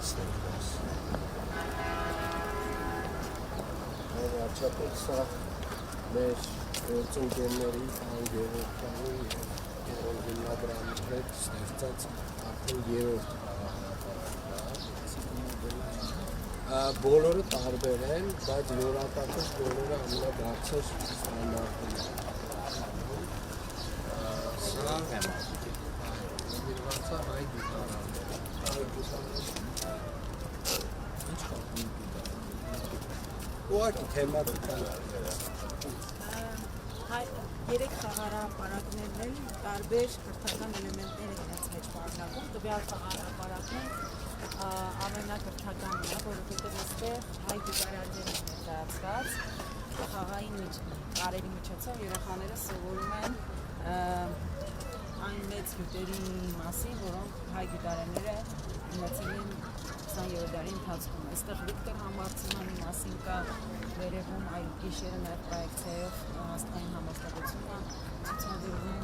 տեսնենք դες։ Վերջապես սա մեր գործընկերների Գևորգյանի և հիմնադրամի հետ ստեղծած արդեն երրորդ խաղաղապարակն է։ Բոլորը տարբեր են, բայց նորատակից բոլորը ամենաբարձր ստանդարտն են։ Սա նվիրված է հայ գիտարաններին։ Ինչ խաղում ուղղակի թեմատիկան Երեք խաղաղապարակներն էլ տարբեր կրթական էլեմենտներ են իրենց մեջ պարունակում, տվյալ խաղաղապարակն ամենակրթականն է, որովհետև այստեղ հայ գիտարարներ են ներկայացված, խաղային տարերի միջոցով երեխաները սովորում են այն մեծ գյուտերի մասին, որոնք հայ գիտարարները ունեցել են 20-րդ դարի ընթացքում։ Այստեղ Վիկտոր Համբարձումյանի մասին կա վերևում այլ գիշերը նաև պրոյեկցիայով աստղային համաստատությունը ցուցադրվում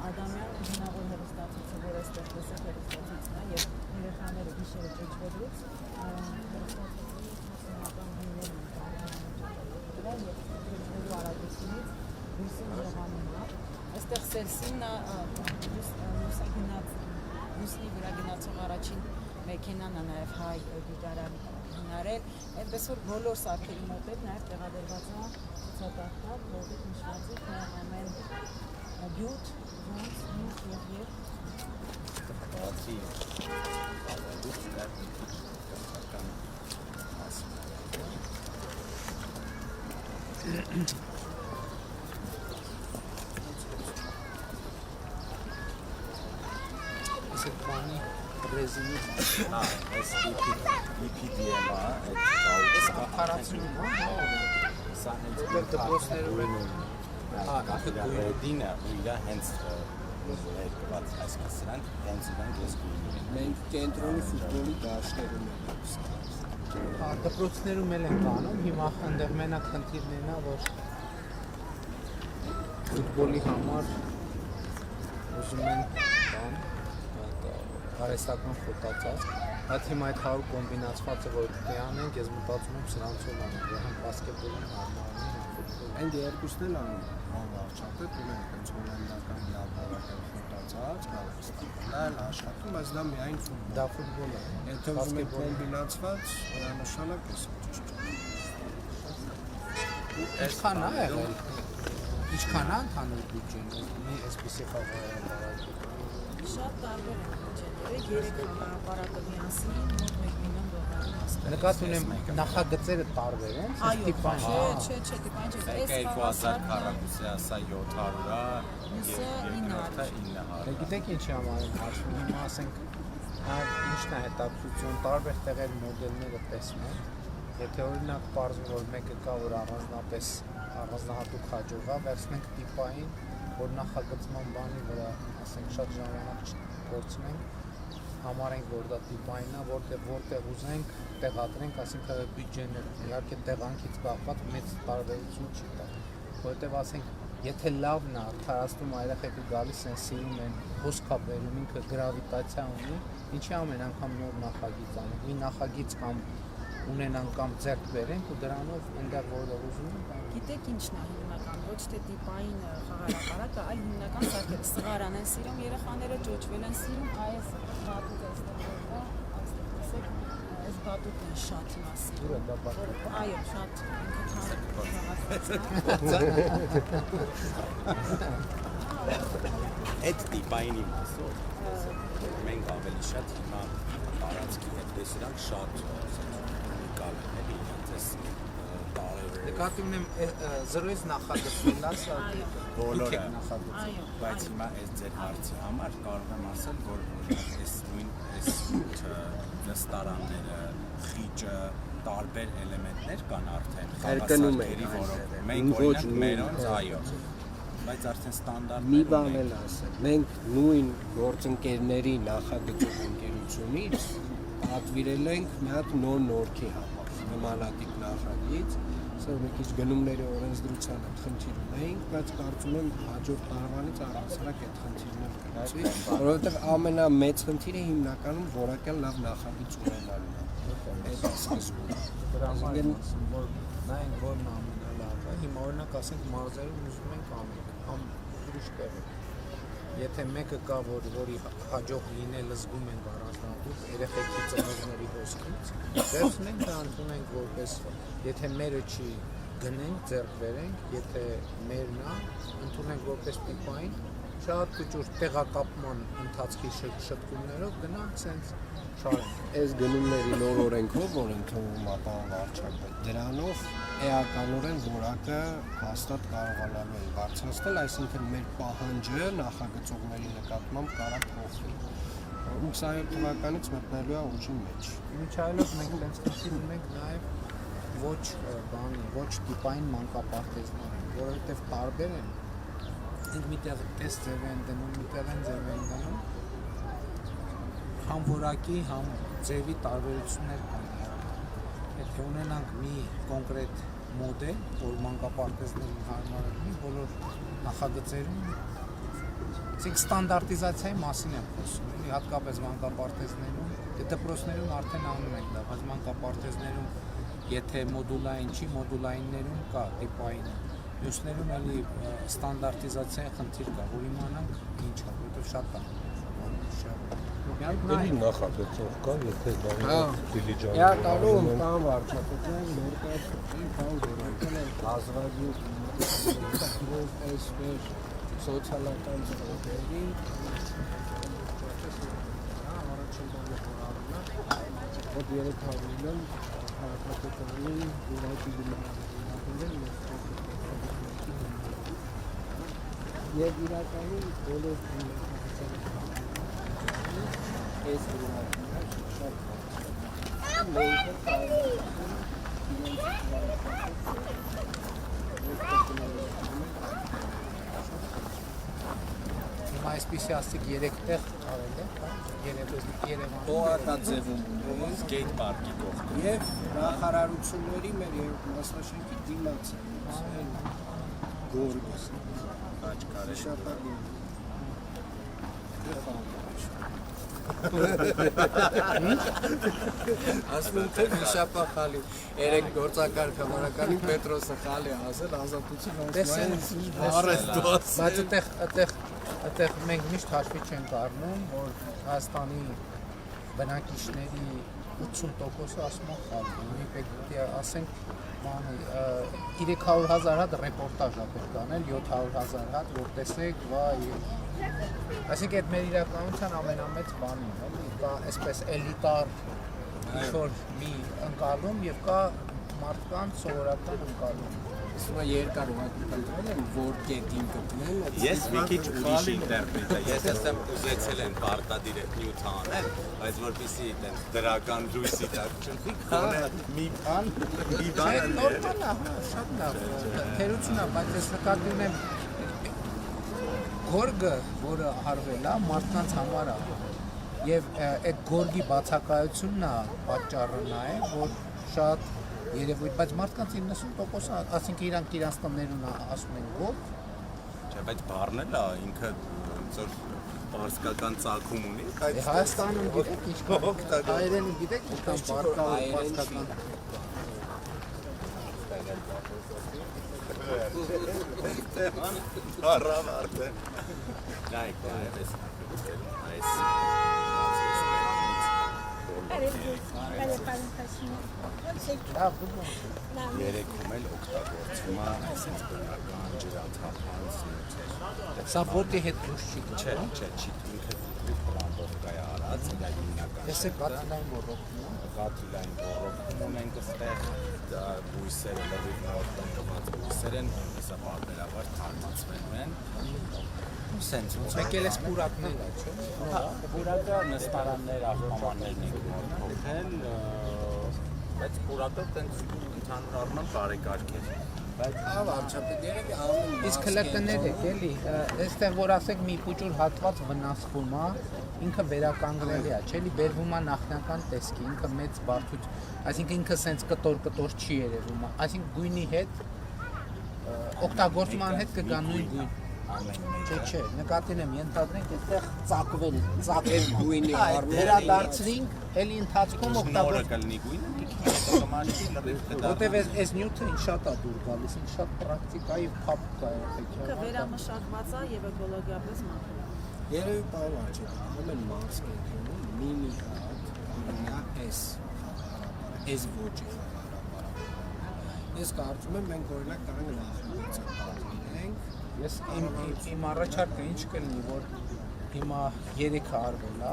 Ադամյան հնավոր հեռուստացույցը, որ այստեղ տեսեք հեռուստացույցն է և երեխաները գիշերը ճոճվելուց հեռուստացույցի մասնական հույներ են տարել և ճոճվելու արագությունից լույսին եղանում է։ Այստեղ Սելսին լուսնի վրա գնացող առաջին մեքենան է նաև հայ գիտարան հնարել, այդպես որ բոլոր սարքերի մոտ էլ նաև տեղադրված է ցուցատախտակ, որտեղ նշված է թե ամեն գյուտ, ոնց, ինչ և երբ Բացի կավալուց դար մի քիչ կրթական մասին Իսկ բանի ռեզինի այս EPDM-ը այդ կաուչուկը հարացնում է, սա հենց դպրոցներում են դինը ու իրա հենց ներկված այսպես սրանք հենց իրանք ես գույնում են։ Մենք կենտրոնի ֆուտբոլի դաշտերում ենք։ Դպրոցներում էլ են կանում, հիմա այնտեղ մենակ խնդիրն է, որ ֆուտբոլի համար ուզում են բան, արհեստական խոտածած, բայց հիմա այդ 100 կոմբինացվածը որ պիտի անենք, ես մտածում եմ սրանցով անենք, համ բասկետբոլին հարմարին, ֆուտբոլին։ Այն երկուսն էլ անում վարչապետ ունենք հենց հոլանդական լաբորատոր խոտածած, կարող է ստանալ աշխատում, բայց դա միայն ֆուտբոլ։ Դա ֆուտբոլ է։ Եթե ուզում եք կոմբինացված, նշանակ է սա։ Ինչքան է եղել։ Ինչքան է ընդհանուր բյուջեն, մի այսպիսի խաղաղապարակ։ շատ տարբեր են բյուջեները, երեք խաղաղապարակը միասին մոտ 1 միլիոն դոլարի հաստ։ Նկատի ունեմ նախագծերը տարբեր են, տիպային։ Չէ, տիպային չէ։ 2000 քառակուսի ասա 700-ա Մյուսը 900։ Գիտեք ինչի համար եմ հաշվում, հիմա ասենք ինչն է հետաքրքրություն, տարբեր տեղեր մոդելները տեսնենք, եթե օրինակ պարզվում որ մեկը կա որ առանձնահատուկ հաջողա, վերցնենք տիպային, որ նախագծման բանի վրա ասենք շատ ժամանակ չկորցնենք, համարենք որ դա տիպային է, որտեղ ուզենք տեղադրենք, ասենք բյուջեներ, իհարկե տեղանքից կախված մեծ տարբերություն չի տա, որտեղ ասենք եթե լավն է, արդարացնում երեխեքը գալիս են, սիրում են, հոսքա բերում, ինքը գրավիտացիա ունի, ինչի ամեն անգամ նոր նախագիծ անենք, մի նախագիծ կամ ունենանք կամ ձեռք բերենք ու դրանով այնտեղ որտեղ ուզում ենք։ Գիտեք ինչն է հիմնական, ոչ թե տիպային խաղաղապարակը, այլ հիմնական սարքերը սղարան են սիրում, երեխաները ճոճվել են սիրում, այս բատուտը այստեղ որտեղ, այստեղ տեսեք, այս բատուտն է շատ հիմա սիրում։ Ուր է դա բատուտը։ Այո, շատ ինքը Այդ տիպայինի մասով մենք ավելի շատ հիմա տարածքի հետ տեսրանք շատ ունիկալ են էլի իրենց տարերով։ Նկատի ունեմ 0-ից նախագծվել է սա բոլորը նախագծել։ Բայց հիմա այս ձեր հարցի համար կարող եմ ասել, որ այս նույն նստարանները, խիճը, տարբեր էլեմենտներ կան արդեն խաղասարքերի, որով մենք օրինակ մերոնց այո, բայց արդեն ստանդարտ մի բան էլ ասեմ, մենք նույն գործընկերների նախագծող ընկերությունից պատվիրել ենք մի հատ նոր նորքի համար, նմանատիպ նախագիծ, Սա մի քիչ գնումների օրենսդրության հետ խնդիր ունեինք, բայց կարծում եմ հաջորդ տարվանից առհասարակ այդ խնդիրն էլ կլուծվի, որովհետև ամենամեծ խնդիրը հիմնականում որակյալ լավ նախագիծ ունենալն է։ Այդ սկզբում։ Դրա համար որ նայենք որն ամենալավը, հիմա օրինակ ասենք մարզերում ուզում ենք անենք, ուրիշ տեղ։ Եթե մեկը կա, որի հաջող լինելը զգում ենք առանձնահատուկ երեխեքի ծնողների հոսքից, վերցնենք դա ընդունենք որպես, եթե մերը չի գնենք, ձեռք բերենք, եթե մերն է, ընդունենք որպես տիպային, շատ կճուր տեղակապման ընթացքի շտկումներով գնանք սենց շարենք։ Այս գնումների նոր օրենքով, որ ընդունվում է պարոն վարչապետ, դրանով էականորեն որակը հաստատ կարողանալու են բարձրացնել, այսինքն մեր պահանջը նախագծողների նկատմամբ կարող փոխվի։ 27 թվականից մտնելու է ուժի մեջ։ Միջայլով մենք տենց խնդիր ունենք նաև ոչ տիպային մանկապարտեզներ, որովհետև տարբեր են, ինք միտեղ տես ձև են դնում, միտեղ են ձև են դնում, համ որակի, համ ձևի տարբերություններ կան։ Եթե ունենանք մի կոնկրետ մոդել, որ մանկապարտեզներին հարմար լինի, բոլոր նախագծերում ցիկ ստանդարտիզացիայի մասին եմ խոսում, հատկապես մանկապարտեզներում, դպրոցներում արդեն անում ենք դա, բայց մանկապարտեզներում եթե մոդուլային չի, մոդուլայիններում կա տիպային, մյուսներում էլի ստանդարտիզացիայի խնդիր կա, որ իմանանք ինչ է, որովհետև շատ է։ Էլի նախագծող կա, եթե դիլիջան։ Էականորեն պարոն վարչապետյան ներկայացուցիչ բան որակել են հազվագյուտ այսպես սոցիալական ծրագրերի առաջին բանը որ 300 միլիոն քաղաքապետարանի որակի դիմադրել եւ իրականում բոլոր այս ուղղությունները շատ Հիմա այսպիսի աստիկ 3 տեղ արել է, Երևան։ Օհատա ձևում սկեյթ պարկի կողքին։ եւ նախարարությունների մեր մասնաշենքի դիմաց են գորգս Աչքարի շապագի ասում թե վիշապա խալի երեք գործակար խմարականի Պետրոսը խալի ասել ազատություն Բայց այդտեղ մենք միշտ հաշվի չենք առնում, որ Հայաստանի բնակիչների 80%-ը ասում են խալի։ Մի պետք է ասենք 300,000 հատ ռեպորտաժ է պետք անել, 700,000 հատ, որ տեսեք, վայ։ Այսինքն այդ մեր իրականության ամենամեծ բանն է, էլի, կա այսպես էլիտար ինչ-որ մի ընկալում եւ կա մարդկանց սովորական ընկալում։ Սա երկար ուղղակի կընտրել են, որ կետին գտնեն։ Ես մի քիչ ուրիշ ինտերպրետ եմ։ Ես ասեմ ուզեցել են պարտադիր նյութ անել, բայց որպեսզի այդպես դրական լույսի տակ չընկնի, գոնե մի բան Նորմալ է, շատ լավ։ Թերություն է, բայց ես նկատի ունեմ գորգը, որը արվել է, մարդկանց համար է։ Եվ այդ գորգի բացակայությունն է պատճառը նա է, որ շատ երևույթ, բայց մարդկանց 90%-ը, ասենք իրանք իրանց տներուն ասում են գորգ։ Չէ, բայց բառն էլ է ինքը ծոր պարսկական ծագում ունի, բայց Հայաստանում գիտեք ինչքան, հայերենը գիտեք ինչքան բառ կա պարսկական։ Առավարտ է։ Նայեք, այս երեքում էլ օգտագործվում է այսպես բնական ջրաթափան սնուցեր։ Սա ոտի հետ դուրս չի Չէ, չի ինքը պլանտովկա է արած, դա հիմնական։ Տեսեք գաթիլային ոռոգում է։ Գաթիլային ոռոգում ունենք այստեղ, բույսերը լրիվ նոր տնկված բույսեր են, հեսա բարբերաբար թարմացվելու են։ Սենց Եկել է սպուրակներ, չէ՞։ Պուրակը նստարաններ, աղբամաններն ենք նոր փոխել, բայց պուրակը տենց ընդհանուր առմամբ բարեկարգ է։ Ահա վարչապետ երևի ամեն Իսկ հլկներ եք էլի, այստեղ որ ասեք մի փուճուր հատված վնասվում է, ինքը վերականգնելի է, չէ՞ լի բերվում է նախնական տեսքի, ինքը մեծ բարդություն, այսինքն ինքը սենց կտոր չի երևում, այսինքն գույնի հետ օգտագործման հետ կգա նույն գույն։ Չէ, նկատին եմ ենթադրենք այստեղ ծակվել գույնի վերադարձրինք, էլի ընթացքում օգտագործ կլինի գույնը, կմաշկի լրիվ կդա։ որտեվ այս նյութը ինձ շատ է դուր գալիս, ինձ շատ պրակտիկայի փափուկ է Ինքը վերամշակված է եւ էկոլոգիապես մաքուր։ երևի պարոն վարչապետ ամեն մասկետում մինի հատ կամենա այս ոճի խաղարապարակ։ Ես կարծում եմ մենք օրինակ կարող ենք նախագծել պատվիրենք Ես իմ առաջարկը ինչ կլինի, որ հիմա 3-ը արվել է,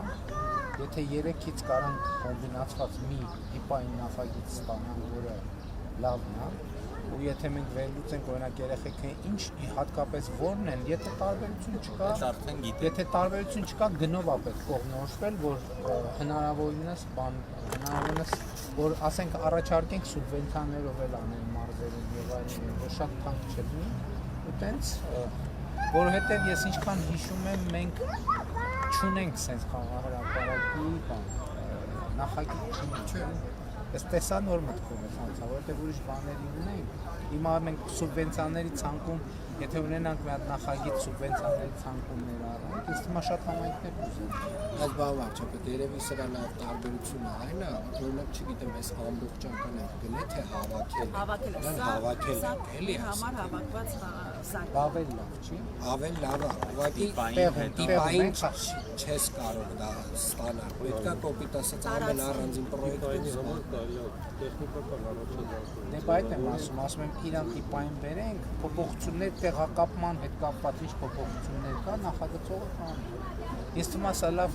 եթե 3-ից կարանք կոմբինացված մի տիպային նախագիծ ստանանք, որը լավն է, ու եթե մենք վերլուծենք օրինակ երեխեքը ինչ հատկապես որն են, եթե տարբերություն չկա, Արդեն գիտեք։ եթե տարբերություն չկա, գնով է պետք կողմնորոշվել, որ հնարավորինս որ ասենք առաջարկենք սուբվենցիաներով էլ անել մարզերում եւ այլն, որ շատ թանկ չլինի, ու տենց որովհետեւ ես ինչքան հիշում եմ, մենք չունենք sense խաղահրապարակի նախագիծ չունենք։ Ես տեսա նոր մտքով եմ անցա, որովհետև ուրիշ բաների ունենք։ Հիմա մենք սուբվենցիաների ցանկում, եթե ունենանք մի հատ նախագիծ սուբվենցիաների ցանկումներ առանք, ես հիմա շատ համայնքներ կուզեմ։ Այս բանը վարչապետ երևի սրա լավ տարբերությունը այն է, օրինակ չգիտեմ, այս ամբողջական է գնե թե հավաքել։ Հավաքել։ Սա էլի համար հավաքված սարք։ Ավելի լավ, չի։ Ավելի լավ է, ուղղակի տիպային չես կարող դա ստանալ։ Պետք է կոպիտ ասած ամեն առանձին պրոյեկտում տեխնիկական առաջադրանք։ Դե բայց եմ ասում եմ իրան տիպային բերենք, փոփոխություններ տեղակապման հետ կապված ինչ փոփոխություններ կա, նախագծողը կան։ Ես թվում է սա լավ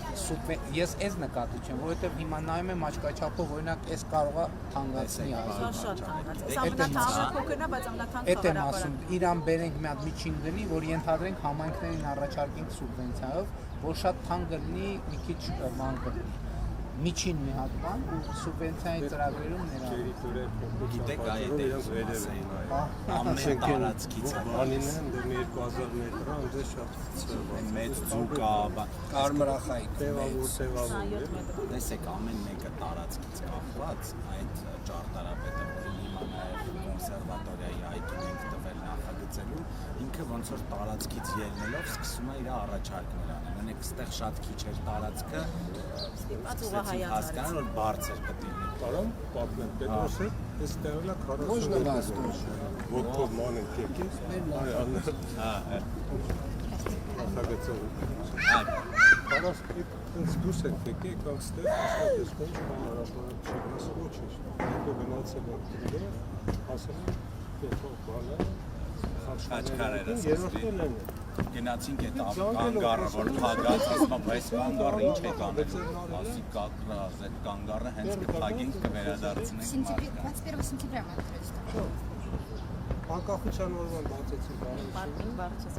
ես այս նկատի չեմ, որովհետև հիմա նայում եմ աչքաչափով, օրինակ այս կարող է թանկացնի Սա շատ թանկացած։ Սա ամենաթանկը փոքրն է, բայց ամենաթանկը Էդ եմ ասում, իրան բերենք մի հատ միջին գնի, որ ենթադրենք համայնքներին առաջարկենք սուբվենցիայով, որ շատ թանկ լինի, մի քիչ ման կլինի։ Միջին մի հատ բան ու սուբվենցիայի ծրագրերում ներառել։ Գիտեք այդ ամեն տարածքից Բանին են դեմ 2000 մետր, այնտեղ շատ մեծ ձուկա, կարմրախայտ տևավոր տեսեք ամեն մեկը տարածքից կախված այդ ճարտարապետը, որին հիմա նաև կոնսերվատորիայի այդ ունենք տվել նախագծելու, ինքը ոնց որ տարածքից ելնելով սկսում է իր առաջարկներ անել։ Մենակ այստեղ շատ քիչ էր տարածքը, ստիպած ուղղահայաց հասկանալ որ բարձր պետք է լինի։ Պարոն Պատմեն Պետրոսը, այս տեղը Ոչ 40 նվաստոր։ ոգով ման են կեկես, նախագծող։ Պարասպիտ ինձ դուս եք եկեք, անգստեղ աշխատես կոնչ հանրապարակ չի, ես ոչ ինչ, հետո գնացել եմ դրդեր, ասել եմ, կետող բանը, Խաչքարերը երորդել են։ Գնացինք այդ կանգառը, որ փագած, ասում եմ, այս կանգառը ինչ է կանելու, ասի կակրազ, այդ կանգառը հենց կփագենք, կվերադարձնենք մարդկան։ 21 сентября мы открылись там. Անկախության օրվան բացեցին բանը։ Պարտին բարձր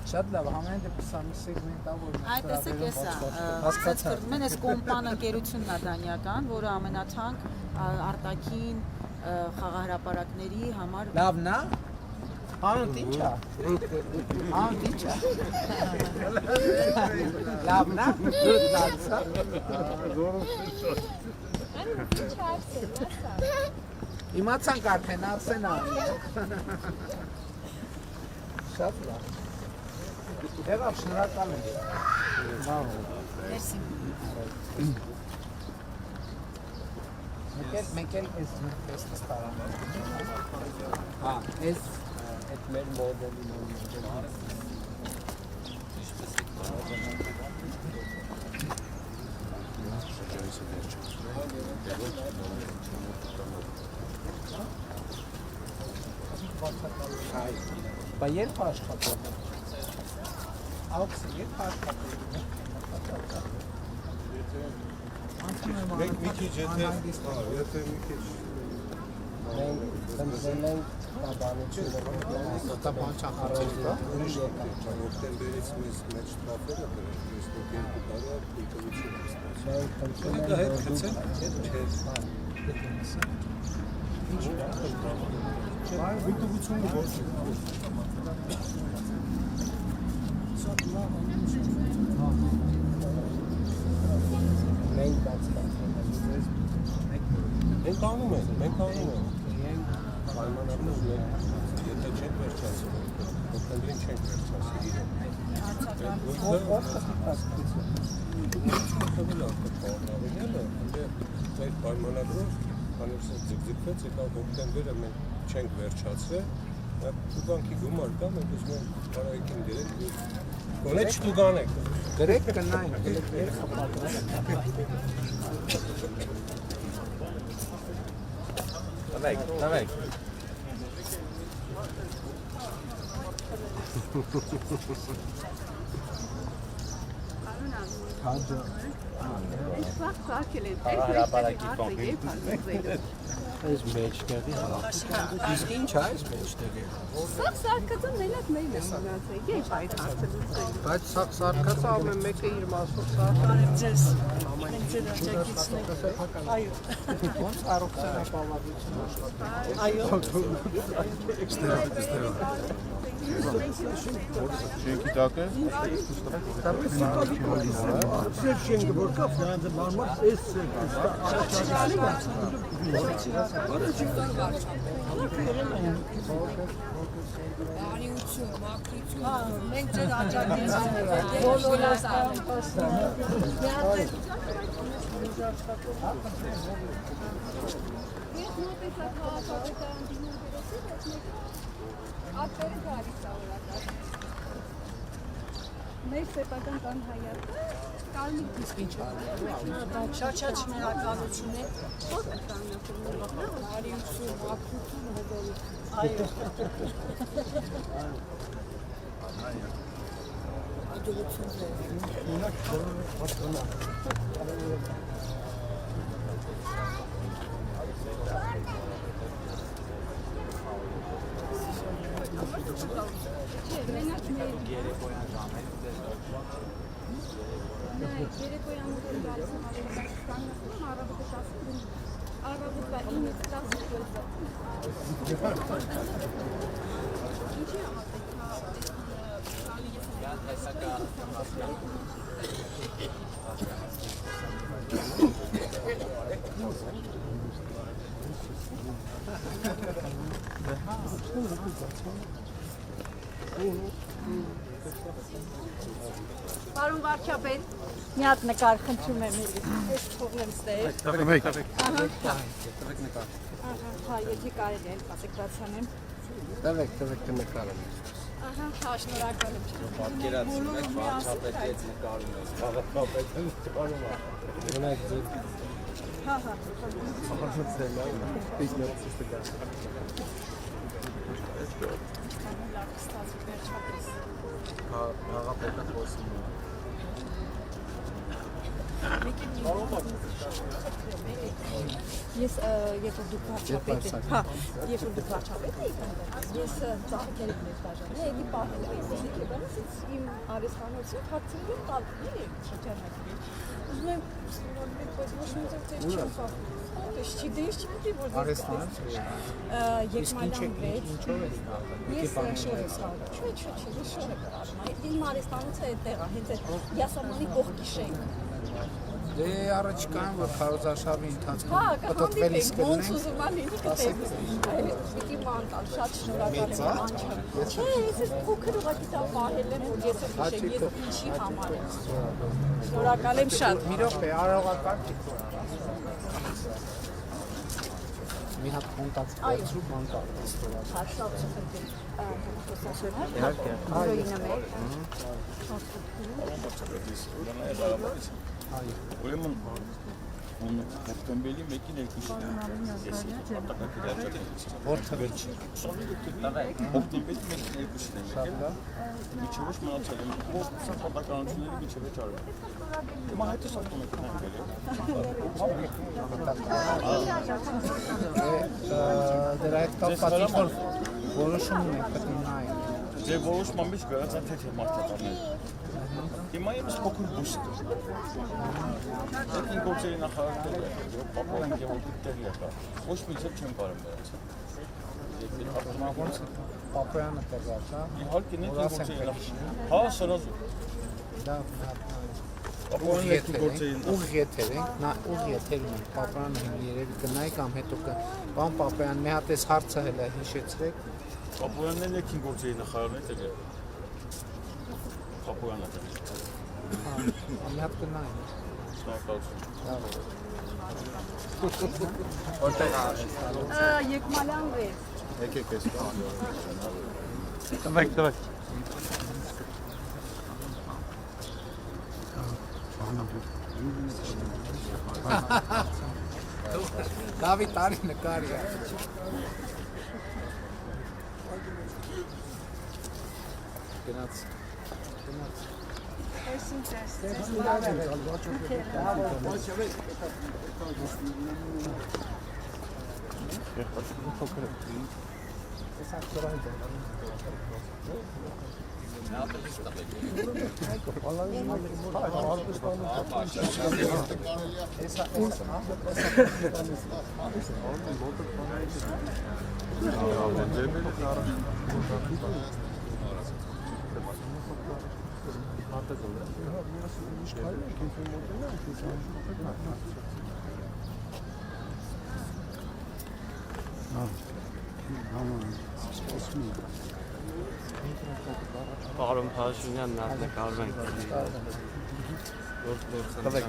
Շատ լավ, համեն դեպս սա մի սեգմենտ է, որ Այդ տեսեք էսա, հասկացում են, այս կոմպան ընկերությունն է դանիական, որը ամենաթանկ արտաքին խաղահրապարակների համար Լավն է։ Անուտ ինչ է։ Անուտ ինչ է։ Լավն է։ Դարձա։ Իմացանք արդեն ասեն անի։ Շատ լավ։ Եղավ շնորհակալ եմ։ Բաղ։ Մերսի։ Մեկ էլ այս նույնպես ստարանում։ Հա, այս այդ մեր մոդելին Բա երբ աշխատում եք։ Աղքսը երբ աշխատում եք։ Մենք մի քիչ եթե մի քիչ մենք ծնվել ենք տաբանություններով, տաբան չախարարել ուրիշ եկան։ օկտեմբերից մեծ շտապերը դրել, ես դուք երկու տարի ակտիվություն Մենք ծնվել ենք գցել, չէ։ Վիտուգությունը ոչ է։ Մենք բացկացնում ենք անում ենք, մենք անում ենք պայմանավորված մենք եթե չենք վերջացնում, օգտեմբերին չենք վերջացնում իրեն։ Ո՞վ կհասկացել արտակարգ ընդ այդ պայմանագրով անորսից ձգձգվեց, եկավ օգտեմբերը մենք չենք վերջացրել, տուգանքի գումար կա, մենք ուզում ենք հարայքին դրել, գոնե չտուգանեք։ Գրեք կնայինք, երբ Давай. Այս մեջտեղի իսկ ինչ է այս մեջտեղի Սա սարկածը մենակ մերն է մնացել, ես այդ հարցը լուծել։ բայց սա սարկածը ամեն մեկը իր մասով սարկան Ձեզ ամեն ձեր աջակիցն այո։ ոնց առողջական ապահովությունը Շենքի տակ է։ Շենքը որ կա, ֆրանսը մարմար, էս Արիություն, մաքրություն, մենք ձեր աջակիցն բոլորը Մեր սեփական տան հայացքը կարմիր իսկ ինչ է։ Շատ շնորհակալություն է։ Ո՞ր է տանն արիություն, մաքրություն, հոգալություն։ Այո։ Երեկոյան ուտել գալիս եմ ավելի կանգնվում, առավոտը 10-ին, առավոտվա 9-ից 10-ից Ինչի Պարոն վարչապետ, մի հատ նկար խնդրում եմ ես թողնեմ ստեղ։ Հա, եթե կարելի է պատկերացնեմ։ տվեք նկարում Ահա, հա, շնորհակալ եմ։ Պատկերացնում եք վարչապետի հետ նկարում եք։ քաղաքապետը նկարում է գնաք ձեր Հա, հա։ Լավ ստացի վերջապես։ քաղաքապետը խոսում է Ես երբ դուք վարչապետ եք, հա, երբ դուք վարչապետ եք, ես ծաղկել եմ մեր բաժանը, էլի պահել եմ ֆիզիկայից իմ արհեստանոցը հարցրել եմ տալի շրջանակի։ Ուզում եմ սովորել, բայց ոչ մի ձև չեմ փոխել։ Ես չգիտեի որ արհեստանոց Եկմալյան 6 ինչով է ստացել։ Ես շոր եմ ստանում։ Չէ, ես շոր եմ ստանում։ Իմ արհեստանոցը այդտեղ է, հենց այդ յասամանի կողքի շենք։ Դե առաջկան որ քարոզարշավի ընթացքում Հա, պատտվելիս ոնց կլինենք ուզում անի գտեք։ Պիտի մանտալ, շատ շնորհակալ եմ անչափ։ Չէ, ես ես փոքր ուղղակի դա պահել եմ, որ ես էլ հիշեմ, ես ինչի համար եմ։ Շնորհակալ եմ շատ։ մի րոպե արարողական մի հատ կոնտակտ վերցրու մանտալ Հա, շատ շնորհակալ եմ։ իհարկե Ուրեմն օկտեմբերի 1-ին երկուշին ես որը վերջի օկտեմբերի 1-ին երկուշին եմ եկել միջևոց մնացել եմ սա պատականությունների միջև է ճարվել հիմա հետո սա տոնեկն եմ գել դրա հետ կապված ինչ որ որոշում ունենք պետք է նայենք Ձեր որոշման մեջ գրած է թե մարդականներ։ Հիմա ես փոքր բուժ կա։ Եկին գործերի նախարարները, պապան գեոդիտերի եկա։ Ոչ մի ձև չեմ կարող նրանց։ Ոնց Պապոյանը տեղած, հա։ Իհարկե նույն գործերի նախարար։ Հա, սրազու։ Դա Պապոյանը եկին գործերի ուղ եթեր ենք, նա ուղ եթերում ենք, Պապոյանը երևի կնայի կամ հետո բան Պապոյան մի հատ էս հարցը հելա հիշեցրեք։ Պապոյանն եկին գործերի նախարարն է դեր։ Պապոյանը դեր։ Հա, մի հատ կնայի։ Շնորհակալություն։ Որտեղ է։ Եկմալյան վեր։ Եկեք էս բան։ Տվեք։ Դավիթ արի նկարի։ Գնաց։ Պարոն Փաշինյան նկարում ենք։ Տվեք։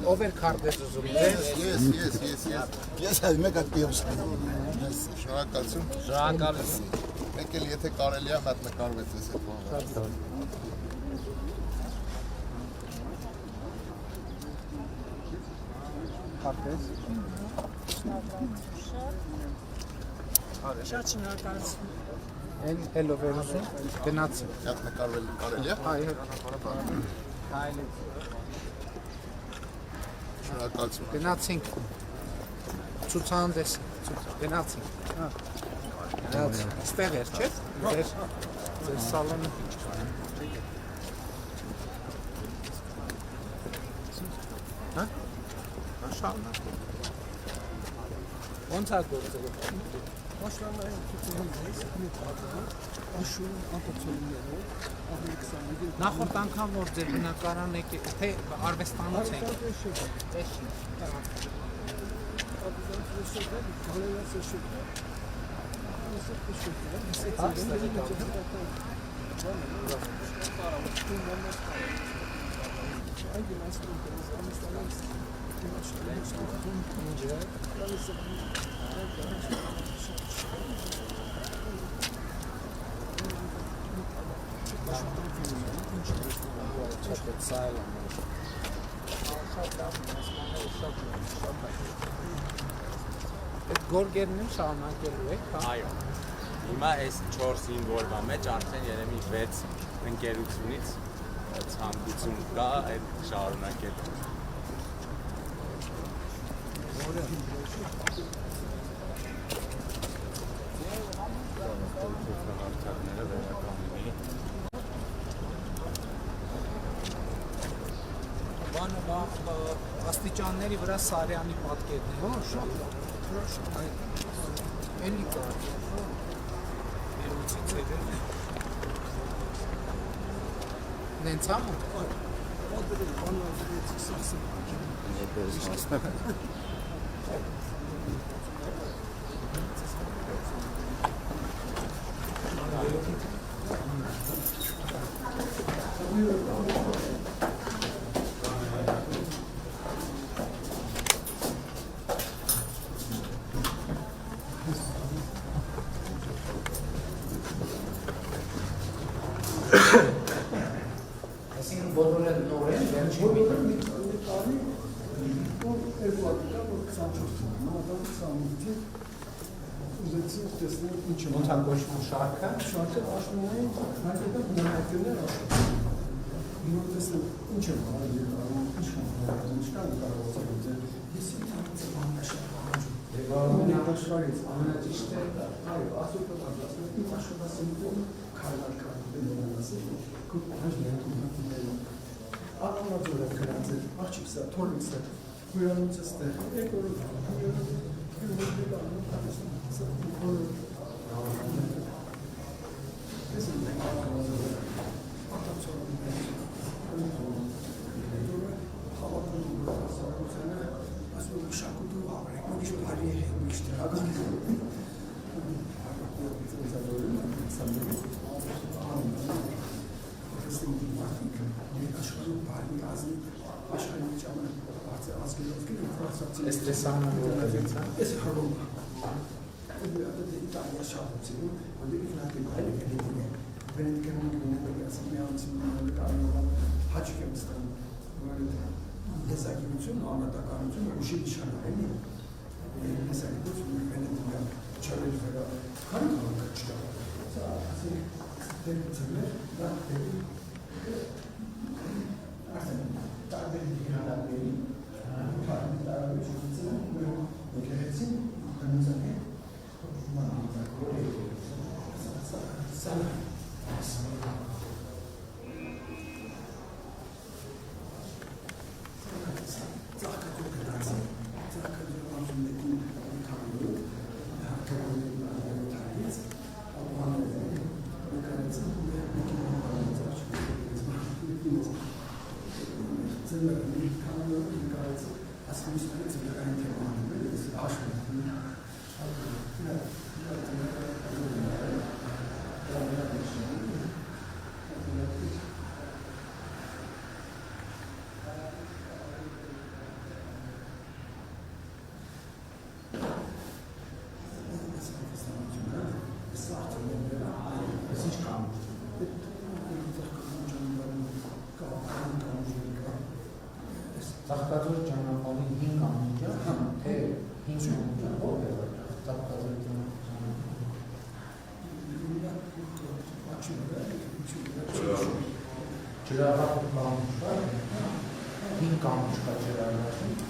Ով էր քարտեզը ուզում։ Ես հայ մեկ հատ պիոս շնորհակալություն։ Շնորհակալություն։ Մեկ էլ եթե կարելի է հատ նկարվեց էս այդ բանը։ Քարտեզ։ Շատ շնորհակալություն։ Էլ ով էր ուզում։ Գնացի։ Հատ նկարվել կարելի է։ Հայ։ Շնորհակալություն։ Գնացինք ցուցահանդես գնացինք հա գնաց ստեղ էր չէ ձեր սալոնը հա շարունակ ոնց է գործել Նախորդ անգամ որ ձեր բնակարան եք թե արվեստանոց եք Այդ գորգերն են շարունակելու եք, հա։ Այո։ Հիմա այս 4-5 օրվա մեջ արդեն երևի 6 ընկերությունից ցանկություն կա այդ շարունակելու։ Բանը աստիճանների վրա Սարյանի պատկերն է։ Հա, շատ էլի կա։ Երուցից էր։ Նենց ամը։ Այսինքն բոլորը նոր են, վերջին մի երկու հատ կա, որ 24 թվականին, մատան 28-ի ուզեցին տեսնել ինչ է։ Ոնց է կոչվում շարքը։ Շարքը աշխուհային հայկական բնանկարներ աշխուհ։ Որ տեսնել ինչ է բարի եկարում, ինչ կան կարողացել։ Ես ինքս բանաշարը։ Դեպի աշխարհից ամենաճիշտը այո, ասում եմ, իմ աշխարհասինքով քայլարկան դենանասը, կոպահներ դուքները։ Աղանաձորը գրած է, աղջիկսա, թորմիսը, հյուրանոցը եկորը, Estresano es Roma. Italia şahsım. Onda ifade böyle belediye. Belediyenin gününde yansımayansın kanunlar Hacıkistan böyle yazıcının anlatakanın uşi nişanları. Mesela bu belediye çalışmaları kanun kaçtı. Sadece devletler da Ծաղկաձոր ճանապարհի 5 ամենջա, թե 5 ամենջա, ով է ծաղկաձոր ճանապարհի ջրաղապ կամուշ կա, 5 կամուշ կա ջրաղապի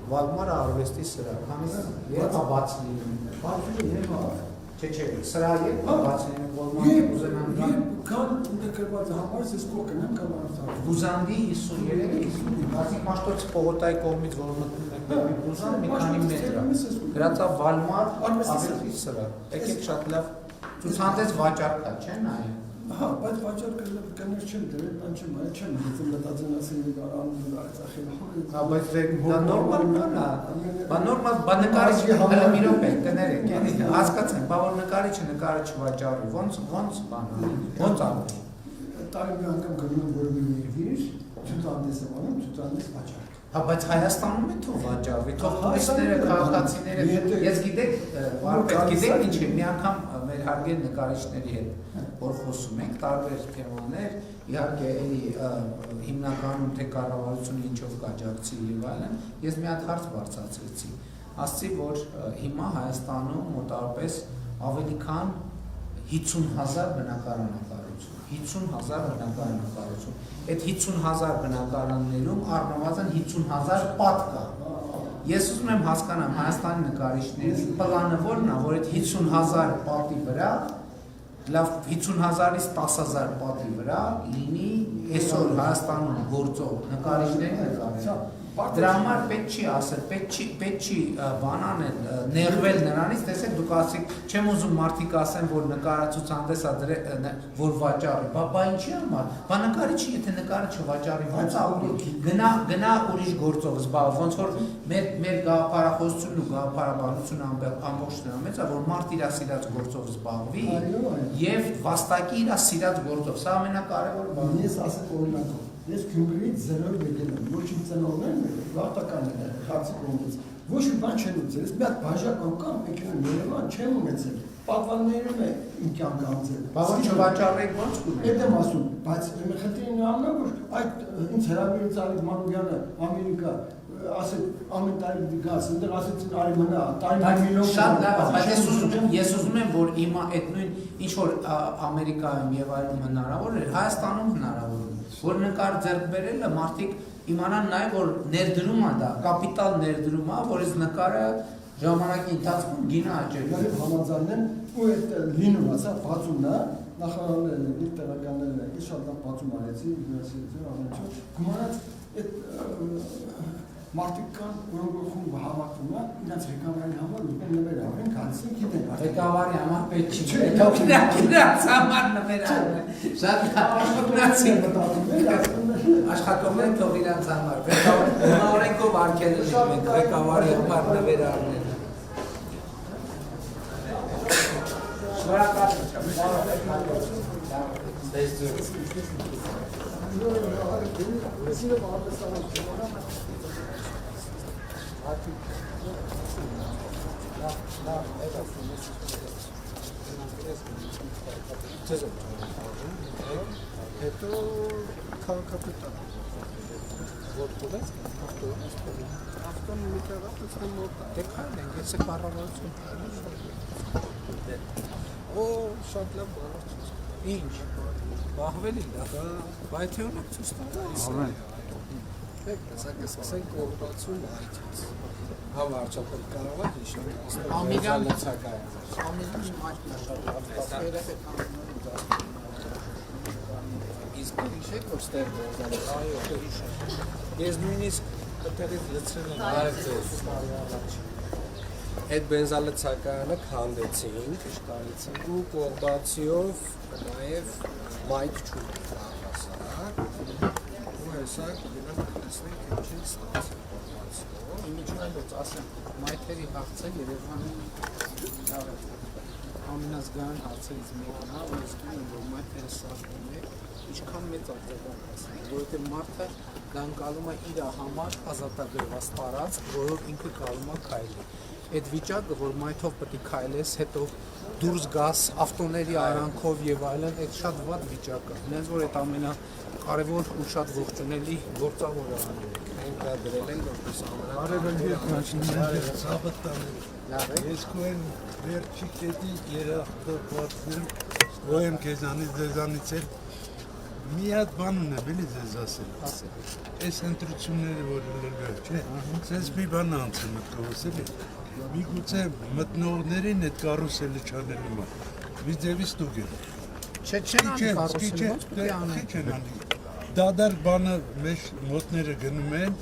Վալմարը արվեստի սրահ, քանից երբ բաց լինում։ Բացի երբ Չէ, սրահ երբ բաց լինում, Վալմարը ուզենան գալ։ Կան ընդգրկված համարս ես կողքնեմ կամ արտարում։ Բուզանդի 53, բացի Մաշտոցի պողոտայի կողմից, որ մտնում եք դեպի Բուզան, մի քանի մետր է։ Գրածա Վալմար արվեստի սրահ։ Եկեք շատ լավ ցուցանտեց վաճառքա, չէ՞ նայ։ Հա, բայց վաճառքը կներ չեմ դրել, բան չեմ, այլ չեմ, դու մտածել ասել անում Արցախի։ Հա, բայց դա նորմալ բան է։ Բա նորմալ բան նկարիչի հələ մի րոպե կներեք, էլի հասկացեք, բա որ նկարիչը վաճառի, ոնց բան է։ Ոնց անում։ Տարբեր անգամ գնում որ մի վիր, ցուցանտես եմ անում, ցուցանտես վաճառ։ Հա, բայց Հայաստանում է թող վաճառվի, թող տուրիստները, քաղաքացիները, ես գիտեք, վարպետ գիտեք ինչ է, մի անգամ մեր հարգել նկարիչների հետ որ խոսում ենք, տարբեր թեմաներ, իհարկե էլի հիմնականում թե կառավարությունը ինչով կաջակցի եւ այլն, ես մի հատ հարց բարձրացրեցի, ասացի, որ հիմա Հայաստանում մոտավորապես ավելի քան 50,000 բնակարան է կառուցվում, 50,000 բնակարան է կառուցվում, այդ 50,000 բնակարաններում առնվազն 50,000 պատ կա, ես ուզում եմ հասկանամ Հայաստանի նկարիչների պլանը որն է, որ այդ 50,000 պատի վրա լավ 50,000-ից 10,000 պատի վրա լինի այսօր Հայաստանում գործող նկարիչների նկարել։ Դրա համար պետք չի ասել, պետք չի բան անել, նեղվել նրանից, տեսեք դուք ասեք, չեմ ուզում մարդիկ ասեն, որ նկարացուցանտես որ վաճառի, բա ինչի համար, բա նկարի չի, եթե նկարը չվաճառի, ոնց գնա ուրիշ գործով զբաղ, ոնց որ մեր գաղափարախոսությունն ու գաղափարաբանությունը ամբողջ դրա մեջ է, որ մարդ իր սիրած գործով զբաղվի եւ վաստակի իր սիրած գործով, սա ամենակարևորը բանն է։ Ես ասեմ օրինակով, ես Գյումրիից 0-ով եկել եմ, ոչ իմ ծնողներն են, վաղտականն են, խացի կողմից, ոչ մի բան չեն ուծել, ես մի հատ բաժական կամ եկել եմ Երևան, չեմ ունեցել, պատվաններում է իմ կյանքը անցել։ Բա որ չվաճառեք ոնց կունեք։ Այդ եմ ասում, բայց խնդիրը նրանն է, որ այդ ինձ հրավիրեց Ալիկ Մանուկյանը Ամերիկա, ասել ամեն տարի գաց, այնտեղ ասեցին արի մնա, տարի միլիոն։ Շատ լավ, բայց ես ուզում եմ, որ հիմա այդ նույն ինչ որ Ամերիկայում եւ այլում հնարավոր էր, Հայաստանում հնարավոր է, որ նկար ձեռք բերելը մարդիկ իմանան նաեւ որ ներդրում է դա, կապիտալ ներդրում է, որ այս նկարը ժամանակի ընթացքում գինը աճել է։ Նաև համաձայնեն ու այդ լինում է, սա բացումն է, նախարարներն են, տեղականներն են, ես շատ լավ բացում արեցի, յուրասիրություն ամեն ինչ, գումարած այդ մարդիկ կան, որոնք խումբ հավաքվում է, իրենց ղեկավարի համար ուզում նվեր արեն, գալիս գիտեն։ Ղեկավարի համար պետք չի, իրենց համար նվեր արեն։ Շատ աշխատողներ թող իրենց համար, օրենքով արգելել ենք ղեկավարի համար նվեր արնել։ Հետո քաղաքապետարան որ կողեց ավտոն մի տեղացան մոտ Դե քան ենք, ես կառավարություն Օ շատ լավ բառ Ինչ, բաղվել ենք դա, բայց թե ունեք ցույց տալ Եք, սկսենք կողբացում այդից Հավարչապետ կարող է հիշել Ամիրյան լցակայ Ամիրյան մաչն շատ լավ Իսկ հիշեք, որ ստեղ բոզալես Այո, հիշեք Ես նույնիսկ կտերից լցրել եմ Արև ձեզ Այդ բենզալցակայանը քանդեցին ու կողբացիով նաև մայթ չունի առասարակ ու հեսա կգնանք տեսնենք ինչին ստացել կողբացիով Իմիջիայլոց ասեմ, մայթերի հարցը Երևանի ամենազգայուն հարցերից մեկն է, որ ես գիտեմ, որ մայթերը սարքում է ինչքան մեծ արձագանք հասնել, որովհետև մարդը գանկալում է իր համար ազատագրված տարածք, որով ինքը կարում է քայլի։ Այդ վիճակը, որ մայթով պետք է քայլես, հետո դուրս գաս ավտոների արանքով եւ այլն, այդ շատ վատ վիճակ է։ Հենց որ այդ ամենակարևոր ու շատ ողջունելի գործավորը անենք։ Մենք դա դրել ենք որպես Ես կոեն վերջի կետի երախտապատն գոյեմ քեզանից դեզանից էլ մի հատ բան ունեմ, էլի ձեզ ասել։ Այս ընտրությունները որ լրգար, չէ։ Սենց մի բան անցել մտքովս էլի։ Միգուցե մտնողներին այդ կարուսելը չանելու մա։ Մի ձևից ստուգ է։ Չէ, չեն անի կարուսելը, ոնց պետք է անեն։ Չեն անի։ Դադար բանը մեջ մոտները գնում են։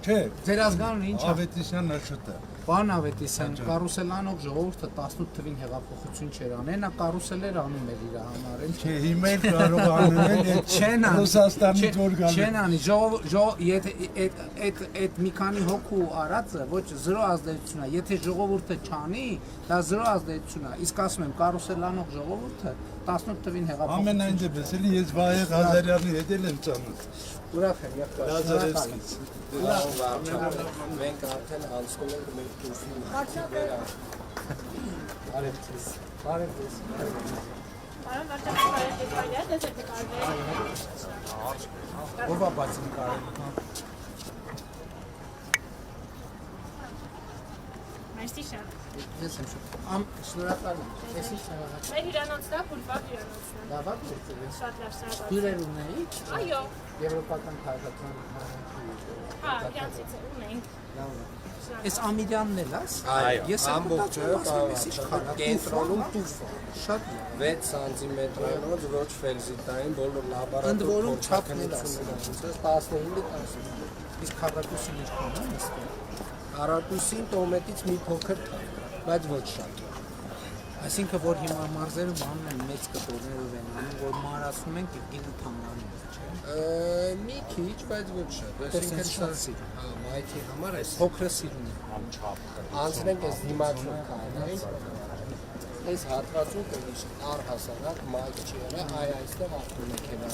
Չէ։ Ձեր ազգանունը ինչ է։ Ավետիսյան աշոտը։ Պարոն Ավետիսյան, կարուսելանող ժողովուրդը 18 թվին հեղափոխություն չէր անել, նա կարուսելեր անում էր իր համար, էլ չէ, հիմա էլ կարող անել չեն անի, Ռուսաստանից որ գալու։ Չեն անի, այդ մի քանի հոգու արածը ոչ 0 ազդեցություն է, եթե ժողովուրդը չանի, դա 0 ազդեցություն է, իսկ ասում եմ կարուսելանող ժողովուրդը 18 թվին հեղափոխություն։ Ամենայն դեպս էլի ես Վահե Ղազարյանի հետ եմ ծանոթ։ Ուրախ եմ, եղբայր։ Լազարևսկից։ Մենք արդեն անցնում ենք մեր տուֆին։ Բարև ձեզ։ Բարև ձեզ։ Պարոն վարչապետ, բարև եք, դες եք կարվել։ Ով է բացին կարել։ Մերսի շատ։ Ես եմ շատ։ Շնորհակալ եմ։ Ես ինչ նվազած։ Մեր հյուրանոցն է, Բուլվար հյուրանոցն է։ Լավ է դերձել։ Շատ լավ սրաբաց։ Հյուրեր ունեիք։ Այո։ Եվրոպական քաղաքական Հա, իրանցից ունենք։ Լավ է։ Այս Ամիրյանն էլ ես։ Այո, Ես ամբողջը կենտրոնում տուֆ է։ Շատ 6 սանտիմետրանոց ոչ ֆելզիտային բոլոր լաբորատոր Ընդ որում չափն էլ 15-10 Իսկ քառակուսին ինչքան է նստում։ Արատուսին տոմետից մի փոքր թանկ, բայց ոչ շատ։ Այսինքն որ հիմա մարզերը բանում են մեծ կտորներով են անում, որ մարացնում են գինը թանգանում է, Մի քիչ, բայց ոչ շատ։ Այսինքն շատ սիրուն։ Հա, մայթի համար էս փոքրը սիրուն է։ անցնենք այս դիմացում կանայից։ Այս հատվածում կլինի առհասարակ մայթ չի եղել, այստեղ ավտոմեքենա։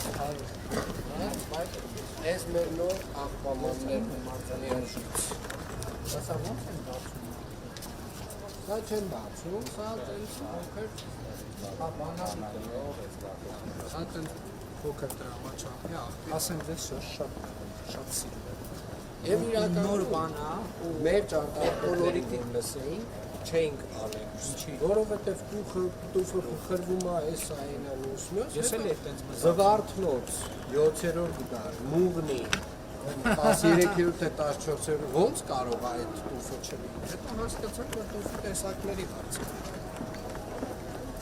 Այս մեր նոր աղբամաններն են մարզանի արժույթ։ Սա ո՞նց են բացում։ Սա չեն բացում, սա տենց փոքր, Հա, բանալի սա տենց փոքր դրամաչափի աղբի։ ասեմ դες շատ սիրուն է։ Եվ իրական նոր բան է, մեր ճարտարապետներին լսեին, չէինք անել։ Որովհետև տուֆը խրվում է այս այնանուս մյուս։ Ես էլ այդտենց մտածում։ Զվարթնոց 7-րդ դար, Մուղնի 13-րդ թե 14-րդ ոնց կարող է այդ տուֆը չլինի։ Հետո հասկացանք, որ տուֆի տեսակների հարցը։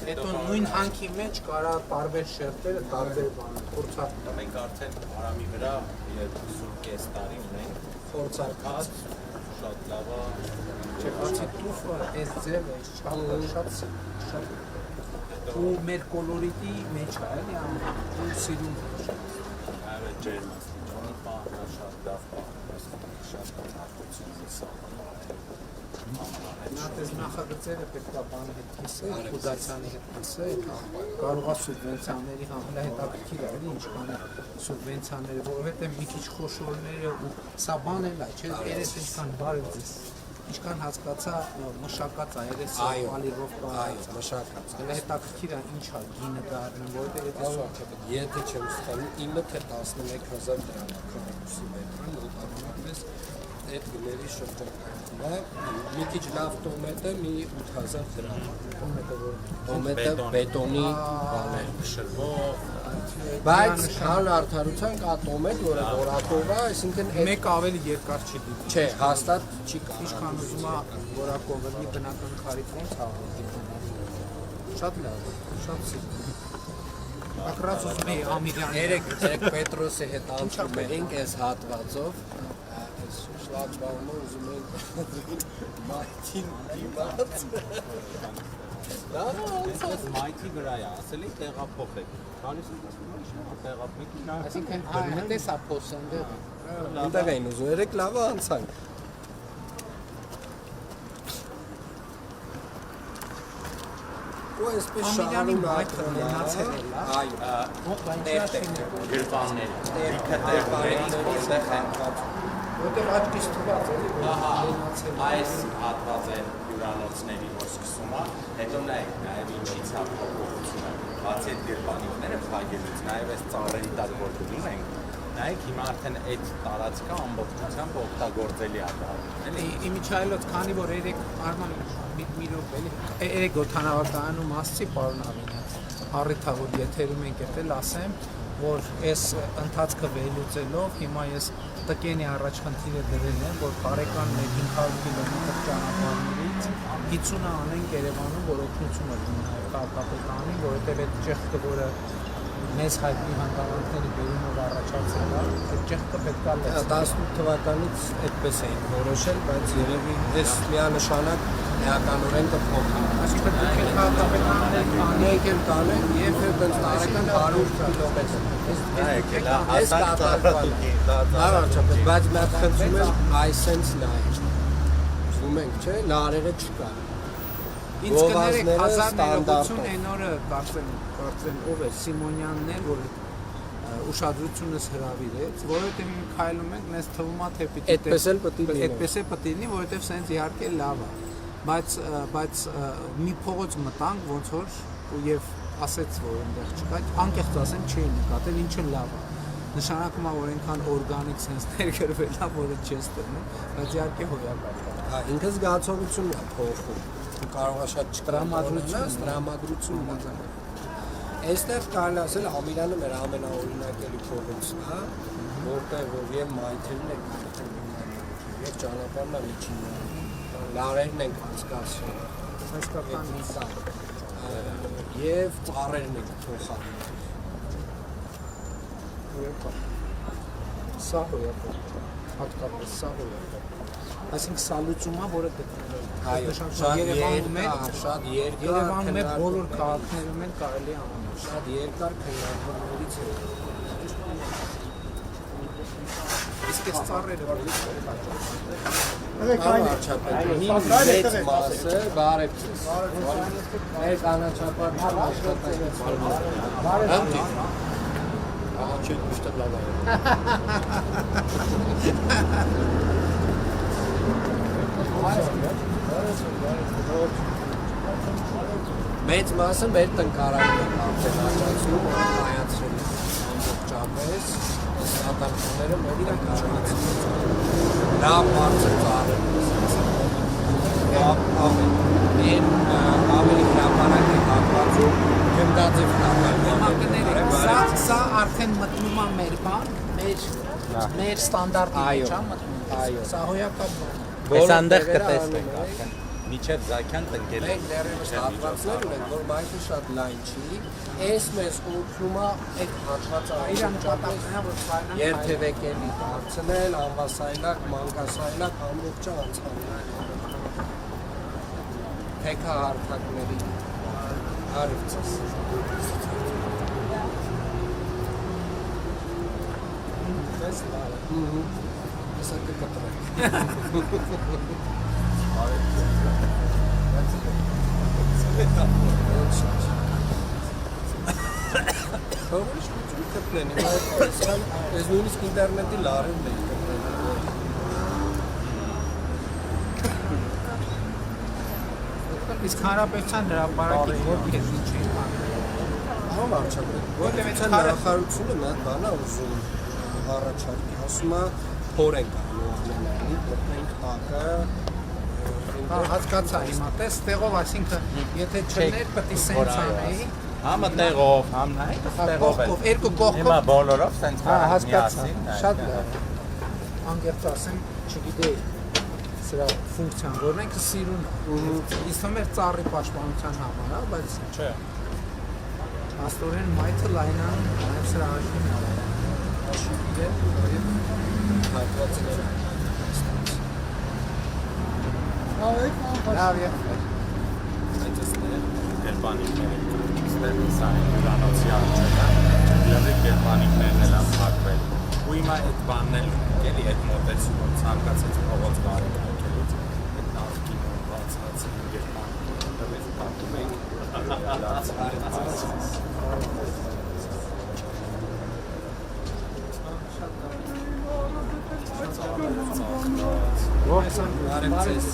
Հետո նույն հանքի մեջ կարա տարբեր շերտերը, տարբեր բաներ, փորձարկում։ Մենք արդեն Արամի վրա 2.5 տարի ունենք Փորձարկած շատ լավ է Չէ, բացի տուֆը, այս ձևը, այս չափը շատ ու մեր կոլորիտի մեջ է, էլի ու սիրուն այո ջերմաստիճանի պահը շատ լավ պահը շատ հատկություն Նա դες նախագծերը պետք է բանը հետ կիսել, Խուդացյանի հետ կիսել, կարող է սուբվենցիաների համլա հետաքրքիր է, էլի ինչքան է սուբվենցիաները, որովհետև մի քիչ խոշորները ու սա բան էլ է, չէ, երես ինչքան բարև ձեզ, ինչքան հասկացա մշակած է, երես պալիրով այո, մշակած։ Դա հետաքրքիր է, ինչ է գինը դառնում, որովհետև Եթե չեմ ստանում, 9 թե 11,000 դրամ է քառակուսի մետրը, մոտավորապես այդ գների շրջանակում է, մի քիչ լավ տոմետը մի 8000 դրամ է։ Տոմետը բետոնի բան է, շրվող բայց քան արդարության կա տոմետ, որը որակով է, այսինքն մեկ ավելի երկար չի դիտի։ չէ, հաստատ չի կարող։ Ինչքան ուզում է որակով լինի բնական քարից ոնց հավաքի։ Շատ լավ, շատ սիրուն։ Ակրած ուզում էի Ամիրյանի։ Երեք Պետրոսի հետ անցնում էինք այս հատվածով, այս շլագբաումը ուզում էինք մայթին դիմաց։ Այս մայթի վրա է, ասել եք տեղափոխեք։ Գալիս եք տեղափոխեք։ Այսինքն հետես է փոսանդը։ Այնտեղ էին ուզում, երեք լավ անցանք։ Ու այսպես շարունակում մայթը մնացել է, այո, գրպաններ, լիքը տեղերից որտեղ են որտեղ աչքից թված էլի, մնացել այս հատվածեն հյուրանոցների որ սկսում է, հետո նաև ինչից է փոփոխությունը, բացի այդ գրպանիքները փակելուց, նաև այս ծառերի տակ որ դնում ենք, նայեք հիմա արդեն այդ տարածքը ամբողջությամբ օգտագործելի է դառնում, էլի։ Իմիջայլոց, քանի որ երեք Արման մի րոպե էլի, երեք օդանավակայանում ասցի պարոն Ավինյաց, առիթ է որ եթերում ենք եղել, ասեմ, որ այս ընթացքը վերլուծելով հիմա ես տկենի առաջ խնդիրը դրել եմ, որ բարեկան 500 կիլոմետր ճանապարհներից 50-ը անենք Երևանում, որ օգնություն է դնում նաև քաղաքապետարին, որովհետև այդ ճեղքը, որը մեզ հայտնի հանգամանքների բերումով առաջացել է, այդ ճեղքը պետք է լեցնել։ 18 թվականից այդպես էին որոշել, բայց երևի այս միանշանակ էականորեն կփոխի։ Այսինքն դուք եք քաղաքապետարների Անեք էլ կանեն եւ այդպես տարեկան 100 կիլոմետր։ Նայեք, հələ Այս կատարվածը։ Հարաճապետ, բայց մի հատ խնդրում եմ այսենց նայեք։ Ուզում ենք, չէ, լարերը չկա։ Ինձ կներեք Գովազդները 1000 ներողություն այն օրը կարծեմ ով է Սիմոնյանն էր, որ ուշադրությունս հրավիրեց, որովհետև մենք քայլում ենք, մեզ թվում է թե պիտի Այդպես էլ պետք է լինի։ այդպես է պետք է լինի, որովհետև սենց իհարկե լավ է, բայց մի փողոց մտանք ոնց որ եւ ասեց որ այնտեղ չկա, անկեղծ ասեմ չէի նկատել, ինչը լավ է։ Նշանակում է որ այնքան օրգանիկ սենց ներգրվել է, որը չես տնում, բայց իհարկե հոյակապ է։ Հա, ինքը զգացողությունն է փոխում։ Դու կարող ես շատ տրամադրություն ունենալ։ Այստեղ կարելի ասել Ամիրյանը մեր ամենաօրինակելի փողոցն է, որտեղ որ եւ մայթերն են եւ ճանապարհն է միջինը։ Լարերն են անցկացրել։ Հասկացան Եվ ծառերն են փոխանում։ Սա հոյակը, հատկապես սա հոյակը։ Այսինքն սա լուծումա, որը գտնվել է։ Այո, շատ երկար Երևանում է բոլոր քաղաքներում են կարելի անել։ Շատ երկար քննարկումներից հետո։ Իսկ այս ծառերը որ Վարչապետի մեծ մասը բարևձեզ։ Մեր կանաչապատ աշխատանքից բարևձեզ։ Աղաչեք միշտ լավ է։ Մեծ մասը մեր տնկարանում է արդեն աճացնում, կայացրել ամբողջապես, ատամքները մեր տնկարանից լավ բարձր ծառեր ավելի հրապարակ է հատվածում գնդաձև նամակները սա արդեն մտնում է մեր բան, մեր ստանդարտի մեջ է մտնում։ Այո։ Սա հոյակապ բան։ Այս այնտեղ կտեսնենք արդեն։ Միջև Զաքյան տնկել Մենք դեռևս հատվածներ ունենք, որ մայթը շատ լայն չի, այս մեզ օգնում է այդ հատվածը երթևեկելի դարձնել, անվասայլակ, մանկասայլակ, ամբողջը անցանել։ Թեքահարթակների արիվցս։ Ես լավ։ Հեսա կկտրեք։ Հովիշ կուջի կպլենի, այս նույնիսկ ինտերնետի լարին դեի կպլենի։ Իսկ հանրապետության հրապարակի որ քեզի չի անում։ Ահա վարչապետ, որտեղից նախարարությունը մի հատ բան է ուզում առաջարկի, ասում է փոր ենք անում ամենայնիվ, մտնենք տակը, հասկացա հիմա, տես տեղով, այսինքն եթե չներ պետք է սենց անեի, Համը տեղով, համ նայեք, տեղով էլ։ երկու կողքով։ Հիմա բոլորով սենց հասկացա, շատ լավ։ Անգերտ ասեմ, չգիտեի սրա ֆունկցիան, որն ինքը սիրուն է։ Իսկ մեր ծառի պաշտպանության համար, հա, բայց չէ։ աստորեն մայթը լայնան, նաև սրա աշին է։ աշուկի է, հատվածները։ Լավ է։ Այդտեղ գերմանիկները ստեղ սա հյուրանոցի արջերը, լրիվ գերմանիկներն էլ ապակվել։ Ու հիմա այդ բանն էլ էլի այդ մոտեցումը ցանկացած փողոց բարի եկելուց այդ նախկին բացած գերմանիկները դեռ պատում ենք Բարևձեզ։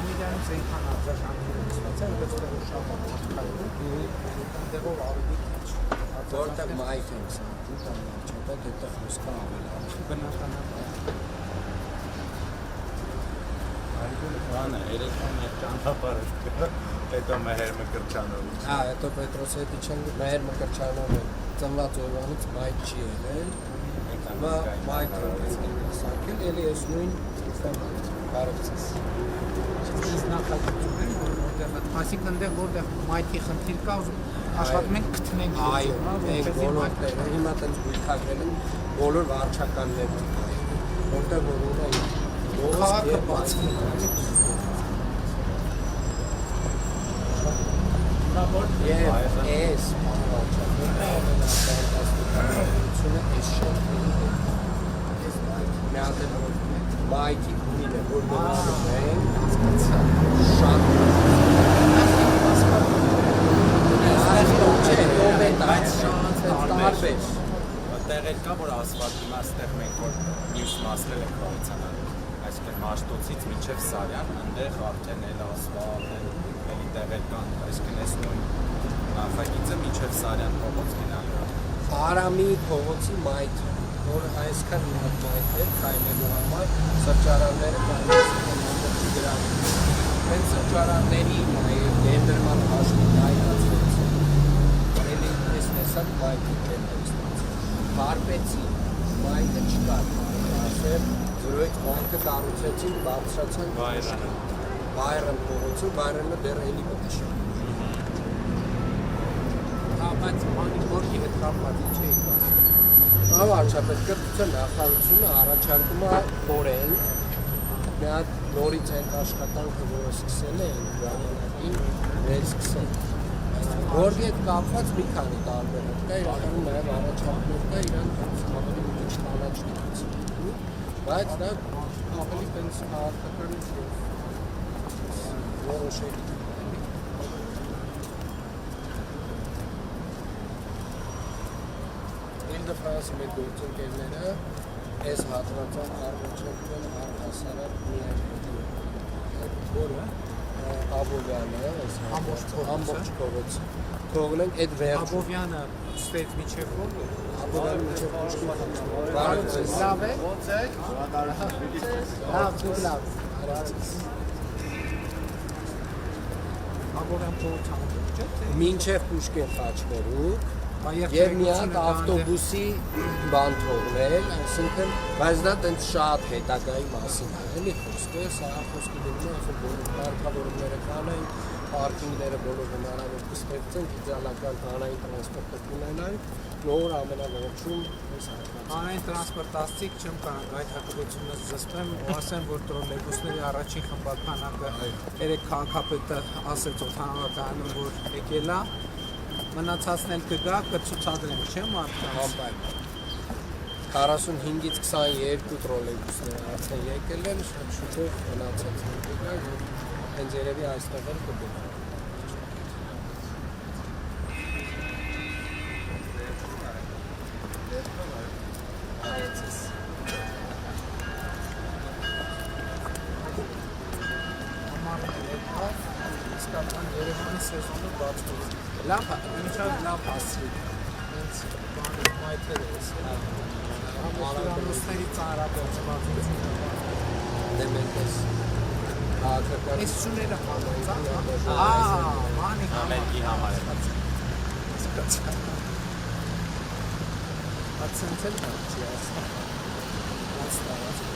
Ամիրյանից այնքան արձագանքել ստացել, բայց դեռ շատ դեղով ավելի քիչ։ Որտեղ մայթ ենք սանտում, կամ վարչապետ, այդտեղ խոսքը ավելի Բնականաբար։ Բանը, երեքան եկ ճանապարհ հետո Մեհեր Մկրչանովի։ Հետո Պետրոս Հետիչյան Մեհեր Մկրչանովը ծնված օրվանից մայթ չի ելել։ Հիմա մայթ ենք սարքել, էլի ես նույն բարևձեզ։ Իսկ նախագծում են, որտեղ, այսինքն այնտեղ որտեղ մայթի խնդիր կա, աշխատում ենք գտնենք։ Այո, մենք բոլորները հիմա տենց գույքագրել են բոլոր վարչականները, որտեղ որ ունեն քաղաքը բացվում է։ Եվ այս վարչականները ամենաֆանտաստիկությունը այս շենքերի հետ։ Մի հատ մայթի գույն է, որ գնալու են, շատ Այդտեղ էլ կա, որ ասֆալտի մաստեղ մենք որ մյուս մասներ ենք կայացանալ, այսինքն Մաշտոցից մինչև Սարյան, այնտեղ արդեն էլ ասֆալտ են, էլի տեղեր կան, այսինքն այս նույն նախագիծը մինչև Սարյան փողոց գնալու է։ Արամի փողոցի մայթ, որ այսքան մի հատ մայթ էր քայլելու համար, սրճարանները կայացնում են դրանք։ Այդ սրճարանների ներդրման հաշվին հայացվեցին։ Էլի այս տեսակ մայթի կետեր ստացել։ Բարբեցի մայթը չկար, ասեմ, զրոյից բանկը կառուցեցին, բարձրացան Բայրան փողոցը, Բայրանը դեռ էլի մտի շատ։ Բայց մանիվորքի հետ կապված չէի ասում։ Վարչապետ կրթության նախարարությունը առաջարկում է օրենք մի հատ նորից այդ աշխատանքը, որը սկսել են ժամանակին վերսկսել։ Որի հետ կապված մի քանի տարբերակ կա, իրականում նաև առաջարկներ կա իրան ավելի քիչ կանաչից։ Բայց դա ավելի տենց քաղաքական որոշելի։ Ֆրանսի մեր գործընկերները այս հատվածան առաջարկել առհասարակ միայն որը Աբովյանը, ամբողջ փողոցը թողնենք այդ վերջը։ Աբովյանը ստեյց միջև ո՞ր է։ Աբովյանը միջև Պուշկին։ Լավ է։ Ո՞նց եք։ Լավ, դու լավ։ Աբովյան փողոցը չէ՞։ Մինչև Պուշկին խաչմերուկ եւ մի հատ ավտոբուսի բան թողնել, այսինքն, բայց դա տենց շատ հետագայի մասին է, էլի խոսքը, սա խոսքի դեպքում ասում բոլոր կարգավորումները կանեն, պարկինգները բոլոր հնարավոր կստեղծեն, իդեալական հանրային տրանսպորտը կունենանք, նոր ամենավերջում այս հատվածը։ Հանրային տրանսպորտ աստիճ չեմ կարող այդ հատկությունը զսպեմ ու ասեմ, որ տրոլեյբուսների առաջին խմբականակը երեք քաղաքապետը ասեց օդանավակայանում, որ եկել է մնացածն էլ կգա, կցուցադրենք, չէ՞ մարդկանց։ 45-ից 22 տրոլեյբուսներ արդեն եկել են, շատ շուտով մնացածն կգա, որ հենց երևի այստեղ էլ կգա։ Երևանի սեզոնը բացվեց։ Լավ, ինչա լավ հասցրի։ Հենց բանը մայթեր է Արաբոստների ծանրապետվածությունը։ Դե մենք ես քաղաքական Այս շուները հանած, մանի Ամենքի համար է։ Ացենցել բացի ասա։ Աստարած։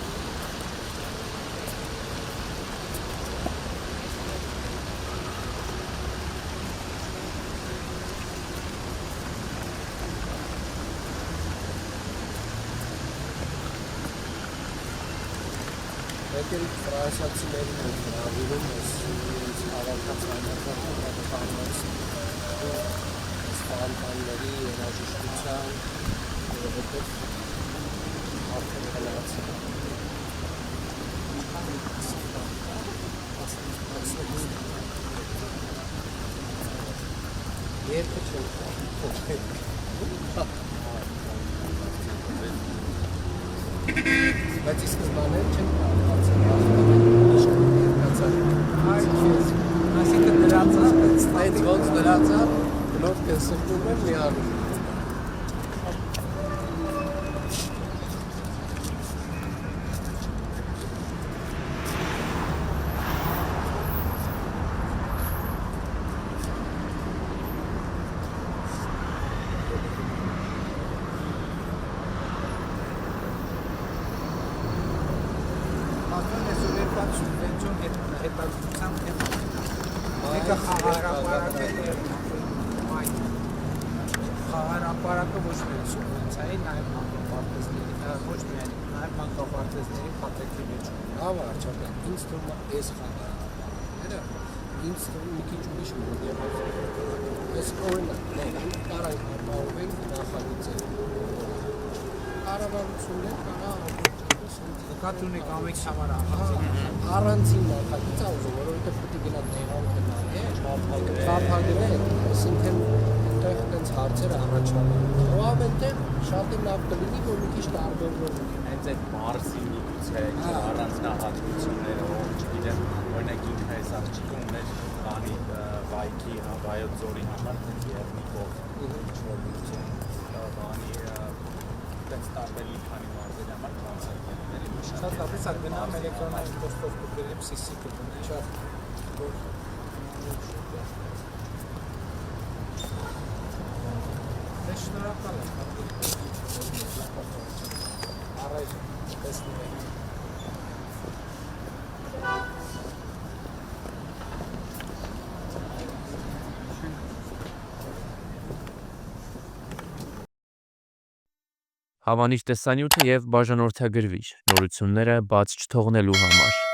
Եկել ֆրանսիացիներին են հրավիրում ես հավաքած այնականների սպանտանների երաժշտության որովհետև արդեն հնացել Երկը չեն փոխել բայց ի սկզբանե չեն Այսինքն դրացավ, այդ ոնց դրացավ, նոր կսրտում եմ միանում։ Խաղարապարակը ոչ միայն սուբվենցիայի, նաև մանկապարտեզների, ոչ միայն նաև մանկապարտեզների փաթեթի մեջ ունի։ Լավ արժեք, ինձ թվում է այս խաղարապարակները ինձ թվում մի քիչ ուրիշ մոտ եղավ։ Այս օրինակ, կարանք ապահովել նախագծել։ Կառավարություններ կարա նկատի ունեք ամենից համար առանցին նախագիծ ուզում, որովհետև պետք է գնա տեղանքը նայել, խափագրել, այսինքն այդտեղ տենց հարցեր առաջանում։ Ու ամենտեղ շատ լավ կլինի, որ մի քիչ տարբերվող Հենց այդ մարզի միգուցե առանձնահատկությունները, չգիտեմ, օրինակ ինքը այս աղջիկը ուներ բանի վայքի, վայոց ձորի համար Երնիկով բանի տենց տարբեր մի քանի մարզերի համար տրանսակերտների շատ լավ է, գնամ էլեկտրոնային պոստով կգրեմ CC կգնեմ, շատ շնորհակալ եմ առայժմ տեսնում եք Հավանիր տեսանյութը եւ բաժանորդագրվիր նորությունները բաց չթողնելու համար։